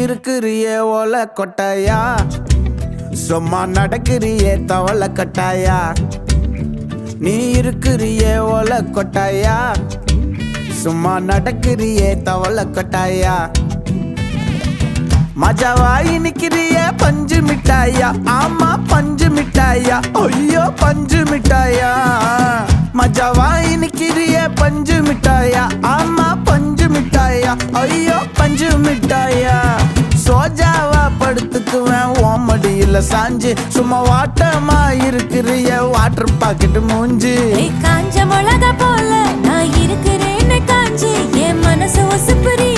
இருக்கிறியே ஓலை கொட்டாயா, சும்மா நடக்கிறியே தவளை கட்டாயா. நீ இருக்கிறியே ஓலை கொட்டாயா, சும்மா நடக்கிறியே தவளை கட்டாயா. மஜாவாய் நிக்கிறியே பஞ்சு மிட்டாயா, ஆமா பஞ்சு மிட்டாயா, ஐயோ பஞ்சு மிட்டாயா. மஜாவாய் நிக்கிறியே பஞ்சு மிட்டாயா, ஆமா பஞ்சு மிட்டாயா, ஐயோ பஞ்சு மிட்டாயா. சோஜாவா படுத்துக்குவேன் ஓமடியில சாஞ்சு, சும்மா வாட்டமா இருக்கிறிய வாட்டர் பாக்கெட் மூஞ்சி. காஞ்ச மிளகா போல நான் இருக்கிறேன்னு காஞ்சி, என் மனசு ஒசுப்புரிய